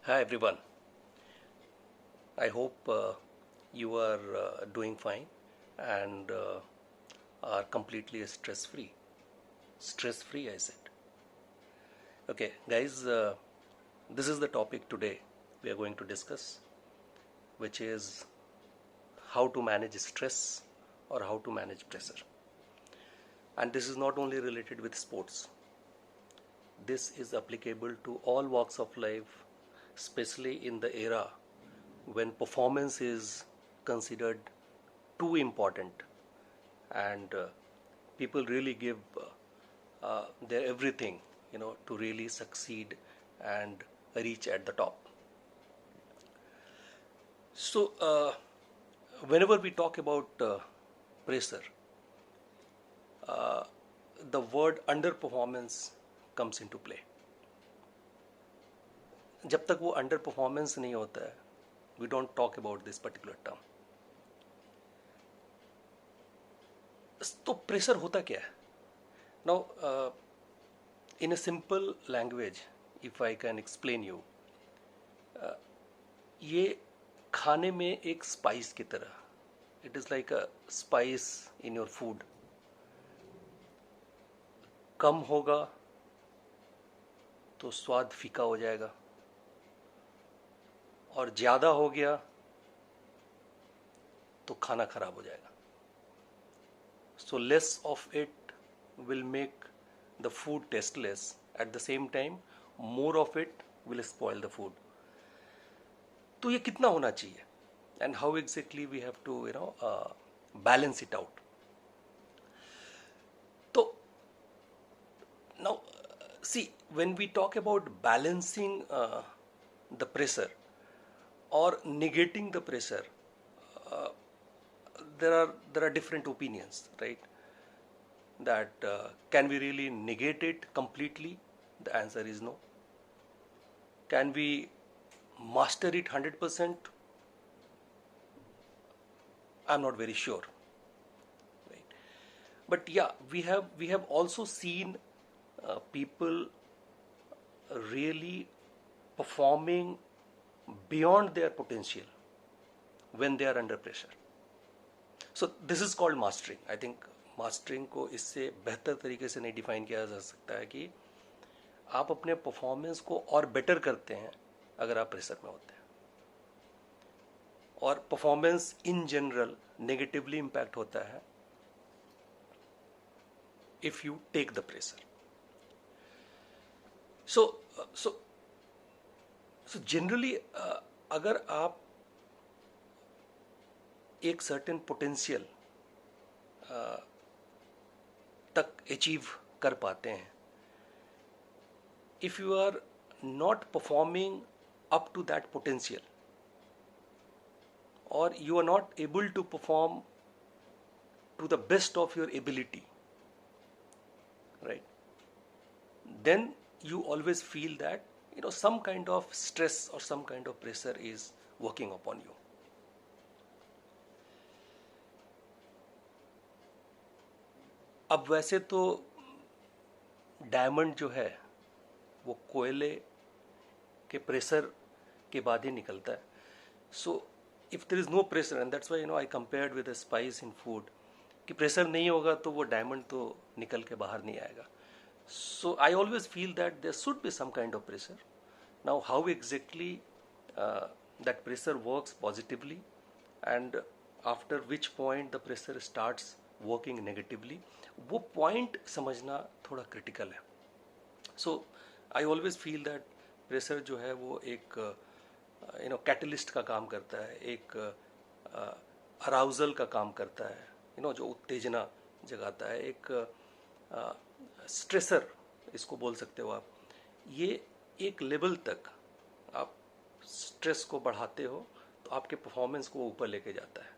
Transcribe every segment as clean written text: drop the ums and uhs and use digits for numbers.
Hi everyone. I hope you are doing fine and are completely stress free. Stress free, I said. Okay, guys, this is the topic today we are going to discuss, which is how to manage stress or how to manage pressure. And this is not only related with sports, this is applicable to all walks of life, especially in the era when performance is considered too important and people really give their everything, to really succeed and reach at the top. So whenever we talk about pressure, the word underperformance comes into play. जब तक वो under performance नहीं होता है, we don't talk about this particular term. तो pressure होता क्या है? Now in a simple language, if I can explain you, ये खाने में एक स्पाइस की तरह, it is like a spice in your food. कम होगा तो स्वाद फीका हो जाएगा और ज़्यादा हो गया तो खाना खराब हो जाएगा. So less of it will make the food tasteless. At the same time, more of it will spoil the food. तो ये कितना होना चाहिए? And how exactly we have to balance it out. So now see, when we talk about balancing the pressure or negating the pressure, there are different opinions, right? That can we really negate it completely? The answer is no. Can we master it 100%? I'm not very sure, right? But yeah, we have also seen people really performing beyond their potential when they are under pressure. So this is called mastering. I think mastering को इससे बेहतर तरीके से नहीं define किया जा सकता है कि आप अपने परफॉर्मेंस को और बेटर करते हैं अगर आप प्रेशर में होते हैं, और performance in general negatively impact होता है if you take the pressure. So generally अगर आप एक सर्टेन पोटेंशियल तक अचीव कर पाते हैं, if you are not performing up to that potential और you are not able to perform to the best of your ability, right, then you always feel that some kind of stress or some kind of pressure is working upon you. अब वैसे तो diamond जो है वो कोयले के pressure के बाद ही निकलता है. सो if there is no pressure, and that's why I compared with a spice in food, कि प्रेशर नहीं होगा तो वो डायमंड तो निकल के बाहर नहीं आएगा. So I always feel that there should be some kind of pressure. Now how exactly that pressure works positively and after which point the pressure starts working negatively, वो point समझना थोड़ा critical है. So I always feel that pressure जो है वो एक catalyst का काम करता है, एक अराउजल का काम करता है, जो उत्तेजना जगाता है, एक स्ट्रेसर इसको बोल सकते हो आप. ये एक लेवल तक आप स्ट्रेस को बढ़ाते हो तो आपके परफॉर्मेंस को ऊपर लेके जाता है.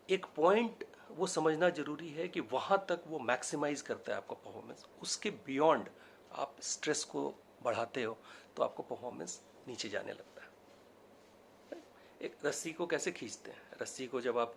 एक पॉइंट वो समझना जरूरी है कि वहाँ तक वो मैक्सिमाइज करता है आपका परफॉर्मेंस. उसके बियॉन्ड आप स्ट्रेस को बढ़ाते हो तो आपका परफॉर्मेंस नीचे जाने लगता है. एक रस्सी को कैसे खींचते हैं? रस्सी को जब आप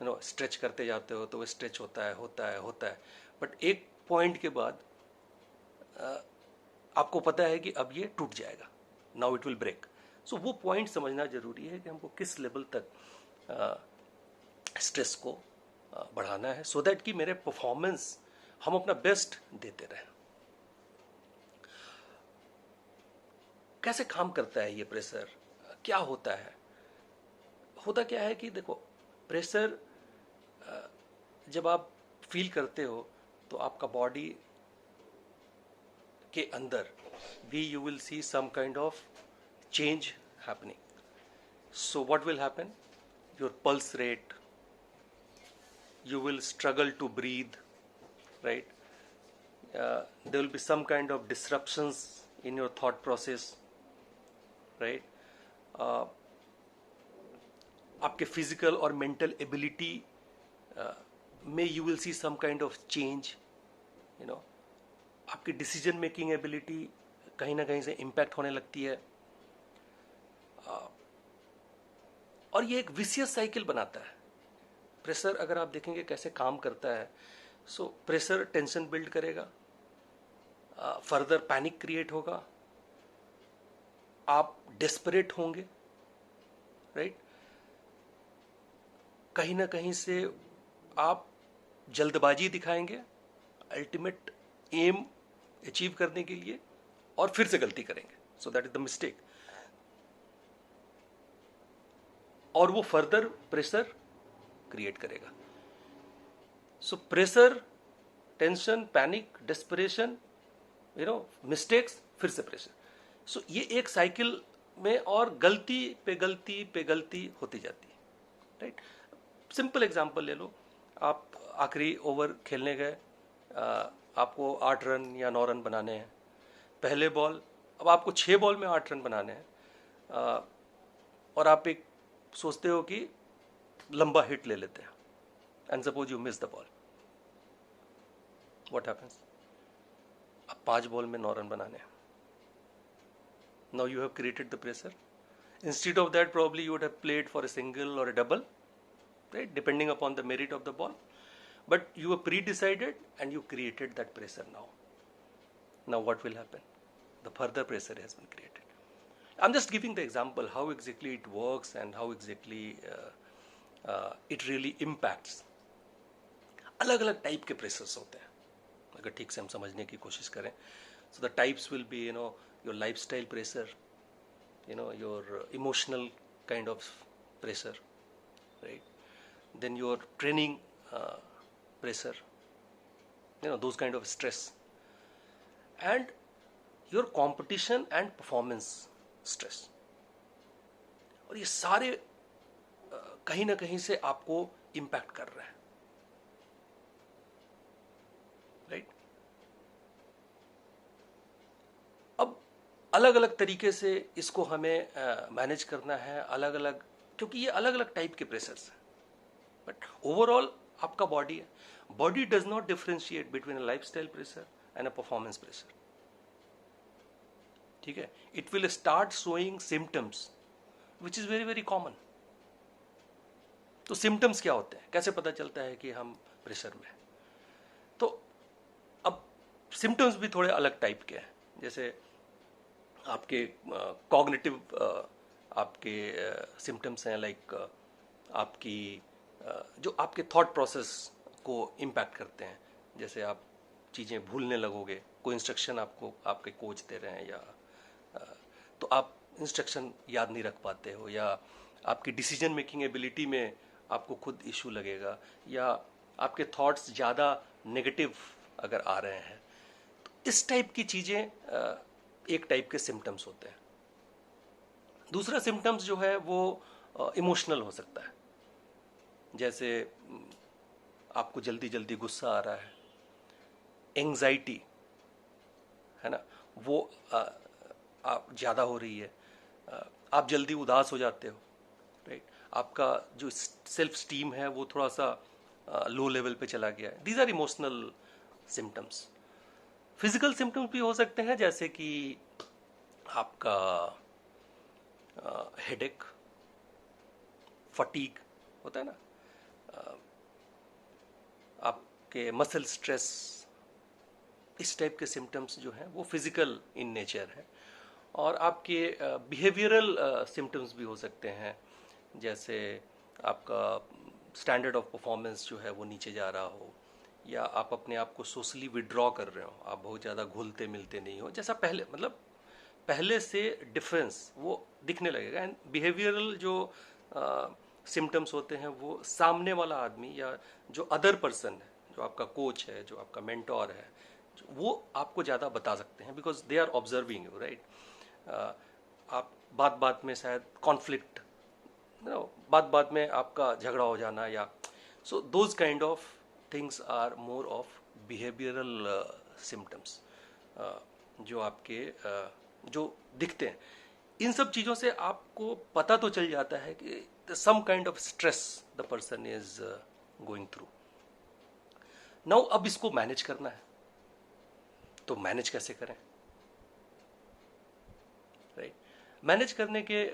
स्ट्रेच करते जाते हो तो वो स्ट्रेच होता है, बट एक पॉइंट के बाद आपको पता है कि अब ये टूट जाएगा. Now it will break. So वो पॉइंट समझना जरूरी है कि हमको किस लेवल तक स्ट्रेस को बढ़ाना है, सो दैट कि मेरे परफॉर्मेंस हम अपना बेस्ट देते रहें. कैसे काम करता है ये प्रेशर, क्या होता है? होता क्या है कि देखो, प्रेशर जब आप फील करते हो तो आपका बॉडी के अंदर भी you will see some kind of change happening. So what will happen? Your pulse rate, you will struggle to breathe, right? There will be some kind of disruptions in your thought process, right? आपके physical और mental ability में you will see some kind of change, you know. आपकी decision making ability कहीं ना कहीं से impact होने लगती है. और ये एक विशियस साइकिल बनाता है. प्रेशर अगर आप देखेंगे कैसे काम करता है, सो प्रेशर टेंशन बिल्ड करेगा, फर्दर पैनिक क्रिएट होगा, आप डेस्परेट होंगे, राइट? कहीं ना कहीं से आप जल्दबाजी दिखाएंगे अल्टीमेट एम अचीव करने के लिए, और फिर से गलती करेंगे. So that is the mistake. और वो फर्दर प्रेशर क्रिएट करेगा. So pressure, tension, panic, desperation, mistakes, फिर से प्रेशर. सो ये एक साइकिल में और गलती पे गलती पे गलती होती जाती है, राइट? सिंपल एग्जांपल ले लो. आप आखिरी ओवर खेलने गए, आपको 8 रन या 9 रन बनाने हैं, पहले बॉल. अब आपको 6 बॉल में 8 रन बनाने हैं, और आप एक सोचते हो कि लंबा हिट ले लेते हैं, and suppose you miss the ball. What happens? अब 5 बॉल में 9 रन बनाने हैं. Now you have created the pressure. Instead of that probably you would have played for a single or a double, right, depending upon the merit of the ball, but you were pre-decided and you created that pressure. Now what will happen? The further pressure has been created. I'm just giving the example how exactly it works and how exactly it really impacts. अलग अलग type के pressures होते हैं अगर ठीक से हम समझने की कोशिश करें. So the types will be, your lifestyle pressure, your emotional kind of pressure, right? Then your training pressure, those kind of stress, and your competition and performance stress. और ये सारे कहीं ना कहीं से आपको इम्पैक्ट कर रहे हैं, राइट? अब अलग अलग तरीके से इसको हमें मैनेज करना है, अलग अलग, क्योंकि ये अलग अलग टाइप के प्रेशर्स हैं. बट ओवरऑल आपका बॉडी है, body does not differentiate between a lifestyle pressure and a performance pressure. ठीक है? It will start showing symptoms which is very very common. तो सिम्टम्स क्या होते हैं, कैसे पता चलता है कि हम प्रेशर में हैं? तो अब सिम्टम्स भी थोड़े अलग टाइप के हैं. जैसे आपके कॉग्निटिव आपके सिम्टम्स हैं, लाइक आपकी जो आपके थॉट प्रोसेस को इम्पैक्ट करते हैं. जैसे आप चीज़ें भूलने लगोगे, कोई इंस्ट्रक्शन आपको आपके कोच दे रहे हैं, या तो आप इंस्ट्रक्शन याद नहीं रख पाते हो, या आपकी डिसीजन मेकिंग एबिलिटी में आपको खुद इशू लगेगा, या आपके थॉट्स ज़्यादा नेगेटिव अगर आ रहे हैं. तो इस टाइप की चीज़ें एक टाइप के सिम्टम्स होते हैं. दूसरा सिम्टम्स जो है वो इमोशनल हो सकता है. जैसे आपको जल्दी जल्दी गुस्सा आ रहा है, एंग्जाइटी है ना, वो आप ज़्यादा हो रही है, आप जल्दी उदास हो जाते हो, राइट? आपका जो सेल्फ स्टीम है वो थोड़ा सा लो लेवल पे चला गया है. These are emotional symptoms. Physical symptoms भी हो सकते हैं, जैसे कि आपका हेडेक, फटीग होता है ना, आपके मसल स्ट्रेस. इस टाइप के सिम्टम्स जो हैं वो फिजिकल इन नेचर है. और आपके बिहेवियरल सिम्टम्स भी हो सकते हैं, जैसे आपका स्टैंडर्ड ऑफ परफॉर्मेंस जो है वो नीचे जा रहा हो, या आप अपने आप को सोशली विड्रॉ कर रहे हो, आप बहुत ज़्यादा घुलते मिलते नहीं हो जैसा पहले, मतलब पहले से डिफरेंस वो दिखने लगेगा। एंड बिहेवियरल जो सिम्टम्स होते हैं वो सामने वाला आदमी या जो अदर पर्सन है, जो आपका कोच है, जो आपका मेंटोर है, वो आपको ज़्यादा बता सकते हैं, because they are observing you, right. आप बात बात में शायद कॉन्फ्लिक्ट, बात बात में आपका झगड़ा हो जाना, या so those kind of things are more of behavioural symptoms जो आपके जो दिखते हैं। इन सब चीज़ों से आपको पता तो चल जाता है कि some kind of stress the person is going through. Now अब इसको मैनेज करना है, तो मैनेज कैसे करें, राइट। मैनेज करने के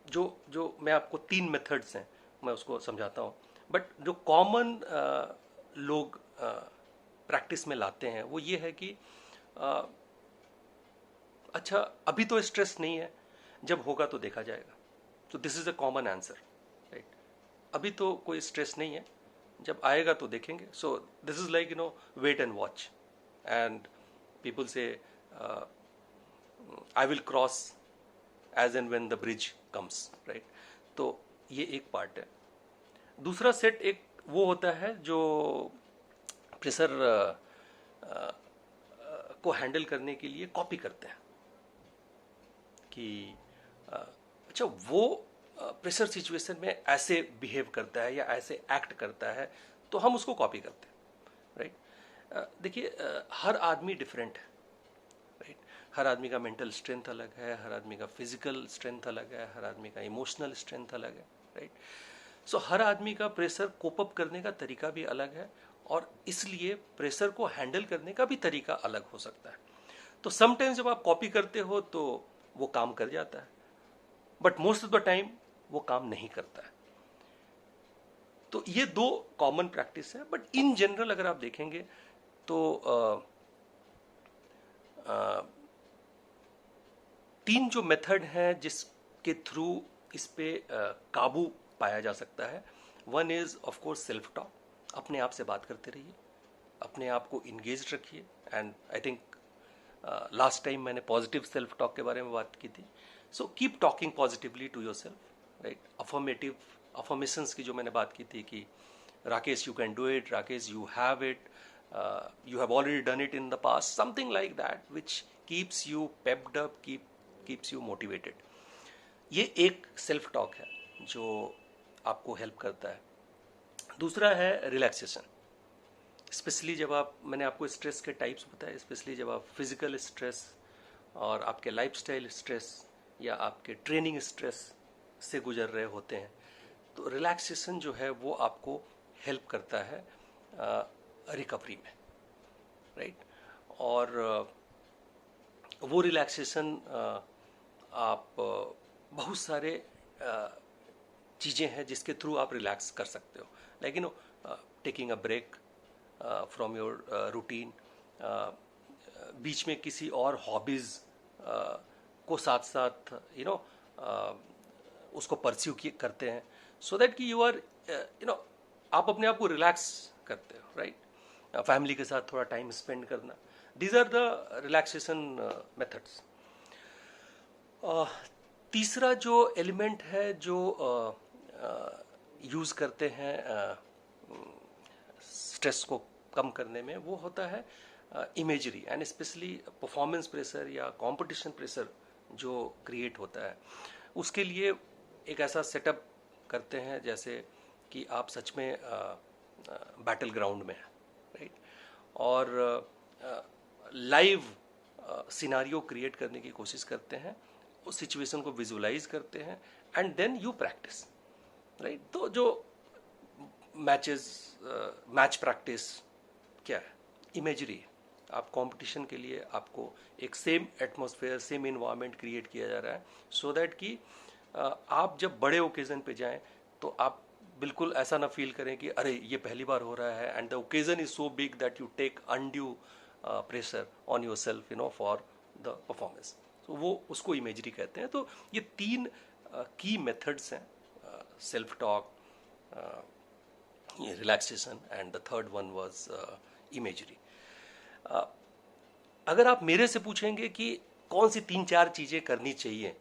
जो जो मैं आपको 3 मेथड्स हैं मैं उसको समझाता हूँ, बट जो कॉमन लोग प्रैक्टिस में लाते हैं वो ये है कि अच्छा अभी तो स्ट्रेस नहीं है, जब होगा तो देखा जाएगा। तो this is a common answer, right. अभी तो कोई स्ट्रेस नहीं है, जब आएगा तो देखेंगे। So this is like wait and watch, and people say I will cross as and when the bridge comes, right. तो ये एक पार्ट है। दूसरा सेट एक वो होता है जो प्रेशर को हैंडल करने के लिए कॉपी करते हैं कि अच्छा वो प्रेशर सिचुएशन में ऐसे बिहेव करता है या ऐसे एक्ट करता है, तो हम उसको कॉपी करते हैं, राइट। देखिए हर आदमी डिफरेंट है, राइट। हर आदमी का मेंटल स्ट्रेंथ अलग है, हर आदमी का फिजिकल स्ट्रेंथ अलग है, हर आदमी का इमोशनल स्ट्रेंथ अलग है, राइट। सो हर आदमी का प्रेशर कोप अप करने का तरीका भी अलग है, और इसलिए प्रेशर को हैंडल करने का भी तरीका अलग हो सकता है। तो समटाइम्स जब आप कॉपी करते हो तो वो काम कर जाता है, but most of the time वो काम नहीं करता है। तो ये 2 कॉमन प्रैक्टिस है, बट इन जनरल अगर आप देखेंगे तो 3 जो मेथड हैं जिसके थ्रू इस पे काबू पाया जा सकता है। One is of course self talk, अपने आप से बात करते रहिए, अपने आप को इंगेज रखिए। And I think last time मैंने पॉजिटिव सेल्फ टॉक के बारे में बात की थी। So keep talking positively to yourself, right. Affirmative affirmations की जो मैंने बात की थी कि Rakesh you can do it, Rakesh you have it, you have already done it in the past, something like that which keeps you pepped up, keeps you motivated. ये एक self talk है जो आपको हेल्प करता है। दूसरा है रिलैक्सेशन, स्पेशली जब आप, मैंने आपको स्ट्रेस के टाइप्स बताए, स्पेशली जब आप फिजिकल स्ट्रेस और आपके लाइफस्टाइल स्ट्रेस या आपके ट्रेनिंग स्ट्रेस से गुजर रहे होते हैं, तो रिलैक्सेशन जो है वो आपको हेल्प करता है रिकवरी में, राइट। और वो रिलैक्सेशन आप बहुत सारे चीज़ें हैं जिसके थ्रू आप रिलैक्स कर सकते हो, like taking a break from your routine, बीच में किसी और हॉबीज़ को साथ साथ उसको परस्यू करते हैं, सो दैट कि यू आर आप अपने आप को रिलैक्स करते हो, राइट। फैमिली के साथ थोड़ा टाइम स्पेंड करना, these are the relaxation methods. तीसरा जो एलिमेंट है जो यूज़ करते हैं स्ट्रेस को कम करने में, वो होता है imagery, and specially performance pressure या कंपटीशन प्रेशर जो क्रिएट होता है, उसके लिए एक ऐसा सेटअप करते हैं जैसे कि आप सच में बैटल ग्राउंड में हैं, राइट। और लाइव सिनारियो क्रिएट करने की कोशिश करते हैं, उस सिचुएशन को विजुलाइज करते हैं, and then you practice, right. तो जो मैच प्रैक्टिस क्या है, इमेजरी। आप कंपटीशन के लिए आपको एक same atmosphere, same environment create किया जा रहा है, सो दैट कि आप जब बड़े ओकेजन पे जाएं तो आप बिल्कुल ऐसा ना फील करें कि अरे ये पहली बार हो रहा है, and the occasion is so big that you take undue pressure on yourself for the performance. तो वो उसको इमेजरी कहते हैं। तो ये 3 की मेथड्स हैं, self talk, relaxation and the third one was imagery. अगर आप मेरे से पूछेंगे कि कौन सी 3-4 चीज़ें करनी चाहिए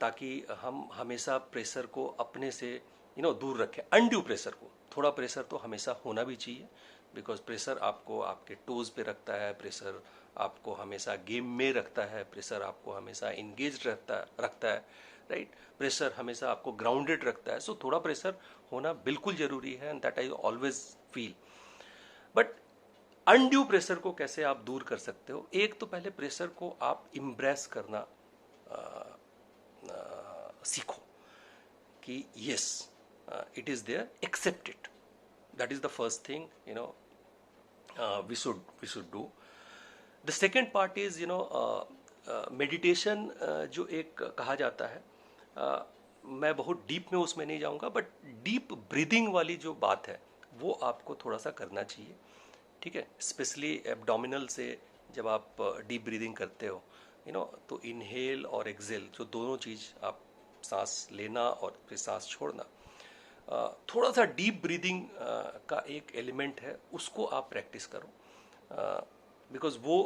ताकि हम हमेशा प्रेशर को अपने से दूर रखें, अनड्यू प्रेशर को। थोड़ा प्रेशर तो हमेशा होना भी चाहिए, बिकॉज प्रेशर आपको आपके टोज पे रखता है, प्रेशर आपको हमेशा गेम में रखता है, प्रेशर आपको हमेशा इंगेज रखता है, राइट। प्रेशर हमेशा आपको ग्राउंडेड रखता है। सो थोड़ा प्रेशर होना बिल्कुल जरूरी है, and that I always feel. But undue pressure को कैसे आप दूर कर सकते हो? एक तो पहले प्रेशर को आप इम्ब्रेस करना सीखो कि yes it is there, accept it. That is the first thing we should do. The second part is meditation, जो एक कहा जाता है, मैं बहुत डीप में उसमें नहीं जाऊंगा, बट डीप ब्रीदिंग वाली जो बात है वो आपको थोड़ा सा करना चाहिए, ठीक है। स्पेशली एब्डोमिनल से जब आप डीप ब्रीदिंग करते हो, तो इनहेल और एक्सेल, जो दोनों चीज़ आप सांस लेना और फिर सांस छोड़ना, थोड़ा सा डीप ब्रीदिंग का एक एलिमेंट है, उसको आप प्रैक्टिस करो, बिकॉज वो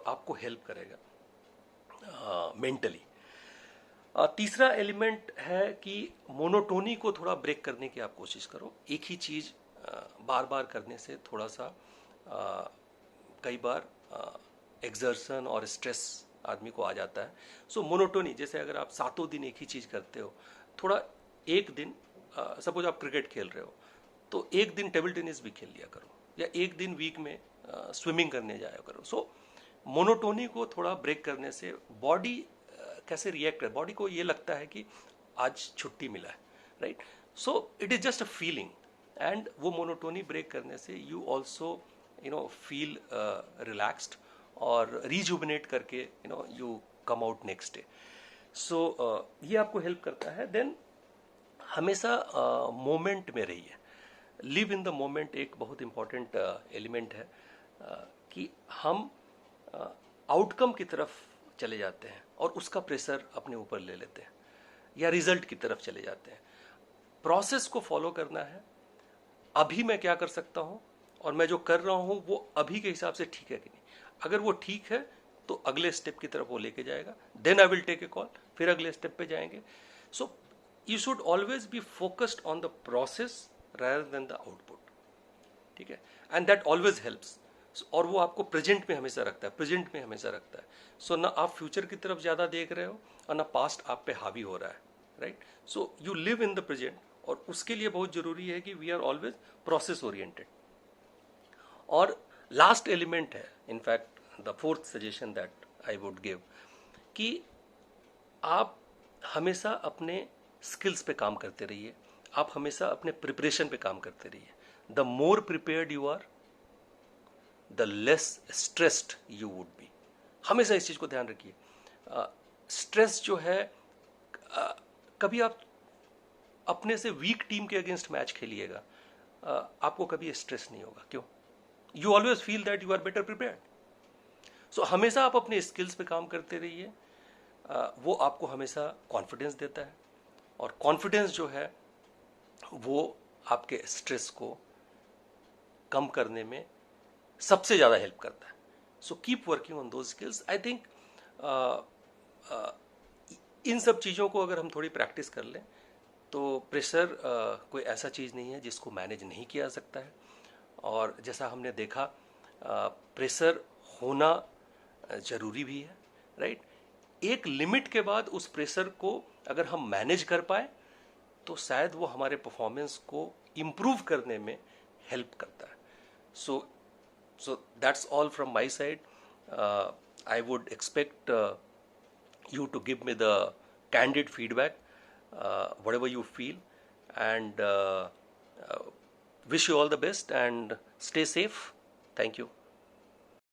आपको हेल्प करेगा मेंटली। तीसरा एलिमेंट है कि मोनोटोनी को थोड़ा ब्रेक करने की आप कोशिश करो। एक ही चीज़ बार बार करने से थोड़ा सा कई बार एक्सर्शन और स्ट्रेस आदमी को आ जाता है। सो मोनोटोनी, जैसे अगर आप 7 दिन एक ही चीज़ करते हो, थोड़ा एक दिन, सपोज आप क्रिकेट खेल रहे हो, तो एक दिन टेबल टेनिस भी खेल लिया करो, या एक दिन वीक में स्विमिंग करने जाया करो। सो मोनोटोनी को थोड़ा ब्रेक करने से बॉडी कैसे रिएक्ट है, बॉडी को ये लगता है कि आज छुट्टी मिला है, right. So it is just a feeling, and वो मोनोटोनी ब्रेक करने से यू ऑल्सो फील रिलैक्स्ड और रिजुबिनेट करके you come out next day. So ये आपको हेल्प करता है। देन हमेशा मोमेंट में रहिए, लिव इन द मोमेंट एक बहुत इंपॉर्टेंट एलिमेंट है, कि हम आउटकम की तरफ चले जाते हैं और उसका प्रेशर अपने ऊपर ले लेते हैं, या रिजल्ट की तरफ चले जाते हैं। प्रोसेस को फॉलो करना है, अभी मैं क्या कर सकता हूं और मैं जो कर रहा हूं वो अभी के हिसाब से ठीक है कि नहीं। अगर वो ठीक है तो अगले स्टेप की तरफ वो लेके जाएगा, then I will take a call, फिर अगले स्टेप पे जाएंगे। So you should always be focused on the process rather than the output, ठीक है, एंड दैट ऑलवेज हेल्प्स। और वो आपको प्रेजेंट में हमेशा रखता है, प्रेजेंट में हमेशा रखता है। सो ना आप फ्यूचर की तरफ ज़्यादा देख रहे हो और ना पास्ट आप पे हावी हो रहा है, right. So you live in the present, और उसके लिए बहुत जरूरी है कि we are always process oriented. और लास्ट एलिमेंट है, in fact the fourth suggestion that I would give, कि आप हमेशा अपने स्किल्स पे काम करते रहिए, आप हमेशा अपने प्रिपरेशन पे काम करते रहिए। The more prepared you are, the less stressed you would be. हमेशा इस चीज को ध्यान रखिए। स्ट्रेस जो है, कभी आप अपने से वीक टीम के अगेंस्ट मैच खेलिएगा, आपको कभी स्ट्रेस नहीं होगा। क्यों? You always feel that you are better prepared. So हमेशा आप अपने स्किल्स पे काम करते रहिए, वो आपको हमेशा कॉन्फिडेंस देता है, और कॉन्फिडेंस जो है वो आपके स्ट्रेस को कम करने में सबसे ज़्यादा हेल्प करता है। So keep working on those skills. I think in सब चीज़ों को अगर हम थोड़ी प्रैक्टिस कर लें तो प्रेशर कोई ऐसा चीज़ नहीं है जिसको मैनेज नहीं किया जा सकता है। और जैसा हमने देखा, प्रेशर होना ज़रूरी भी है, राइट। एक लिमिट के बाद उस प्रेशर को अगर हम मैनेज कर पाए तो शायद वो हमारे परफॉर्मेंस को इम्प्रूव करने में हेल्प करता है। So that's all from my side. I would expect you to give me the candid feedback, whatever you feel, and wish you all the best and stay safe. Thank you.